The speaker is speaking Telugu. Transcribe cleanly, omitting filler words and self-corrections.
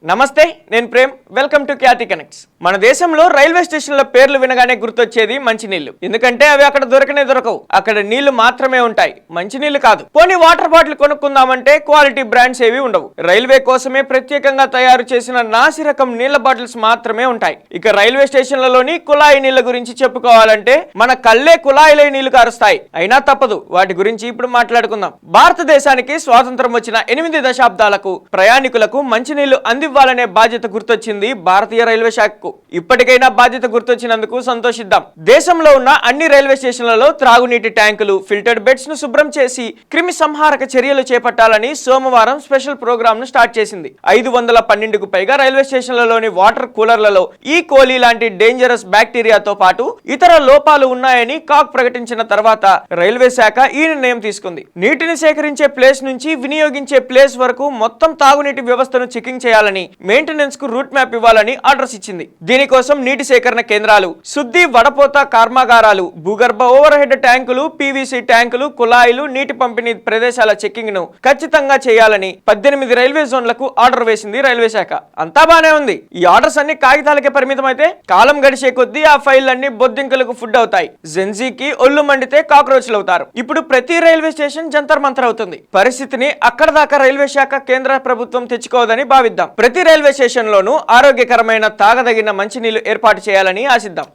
నమస్తే, నేను Prem. Welcome to Khyati connects. మన దేశంలో రైల్వే స్టేషన్ల పేర్లు వినగానే గుర్తొచ్చేది మంచినీళ్లు. ఎందుకంటే అవి అక్కడ దొరకవు. అక్కడ నీళ్లు మాత్రమే ఉంటాయి, మంచినీళ్లు కాదు. పోనీ వాటర్ బాటిల్ కొనుక్కుందామంటే క్వాలిటీ బ్రాండ్స్ ఏవి ఉండవు. రైల్వే కోసమే ప్రత్యేకంగా తయారు చేసిన నాసి రకం నీళ్ల బాటిల్స్ మాత్రమే ఉంటాయి. ఇక రైల్వే స్టేషన్లలోని కుళాయి నీళ్ల గురించి చెప్పుకోవాలంటే మన కళ్ళే కుళాయిలో నీళ్లు కారుస్తాయి. అయినా తప్పదు, వాటి గురించి ఇప్పుడు మాట్లాడుకుందాం. భారతదేశానికి స్వాతంత్రం వచ్చిన 8 దశాబ్దాలకు ప్రయాణికులకు మంచినీళ్లు అందివ్వాలనే బాధ్యత గుర్తొచ్చింది భారతీయ రైల్వే శాఖకు. ఇప్పటికైనా బాధ్యత గుర్తొచ్చినందుకు సంతోషిద్దాం. దేశంలో ఉన్న అన్ని రైల్వే స్టేషన్లలో త్రాగునీటి ట్యాంకులు, ఫిల్టర్డ్ బెడ్స్ ను శుభ్రం చేసి క్రిమి సంహారక చర్యలు చేపట్టాలని సోమవారం స్పెషల్ ప్రోగ్రామ్ ను స్టార్ట్ చేసింది. 512కు పైగా రైల్వే స్టేషన్లలోని వాటర్ కూలర్లలో ఈ కోలీ లాంటి డేంజరస్ బ్యాక్టీరియాతో పాటు ఇతర లోపాలు ఉన్నాయని కాక్ ప్రకటించిన తర్వాత రైల్వే శాఖ ఈ నిర్ణయం తీసుకుంది. నీటిని సేకరించే ప్లేస్ నుంచి వినియోగించే ప్లేస్ వరకు మొత్తం తాగునీటి వ్యవస్థను చెకింగ్ చేయాలని, మెయింటెనెన్స్ కు రూట్ మ్యాప్ ఇవ్వాలని ఆర్డర్స్ ఇచ్చింది. దీనికోసం నీటి సేకరణ కేంద్రాలు, శుద్ధి వడపోత కర్మాగారాలు, భూగర్భ ఓవర్ హెడ్ ట్యాంకులు, పీవీసీ ట్యాంకులు, కుళాయిలు, నీటి పంపిణీ ప్రదేశాల చెకింగ్ ను ఖచ్చితంగా చేయాలని 18 రైల్వే జోన్లకు ఆర్డర్ వేసింది రైల్వే శాఖ. అంతా బానే ఉంది. ఈ ఆర్డర్స్ అన్ని కాగితాలకే పరిమితం అయితే కాలం గడిచే కొద్దీ ఆ ఫైళ్లన్నీ బొద్దింకలకు ఫుడ్ అవుతాయి. జెన్జీకి ఒళ్ళు మండితే కాక్రోచ్లు అవుతారు. ఇప్పుడు ప్రతి రైల్వే స్టేషన్ జంతర్ మంతర్ అవుతుంది. పరిస్థితిని అక్కడ దాకా రైల్వే శాఖ కేంద్ర ప్రభుత్వం తెచ్చుకోవదని భావిద్దాం. ప్రతి రైల్వే స్టేషన్ లోనూ ఆరోగ్యకరమైన తాగదగిన మంచినీళ్లు ఏర్పాటు చేయాలని ఆశిద్దాం.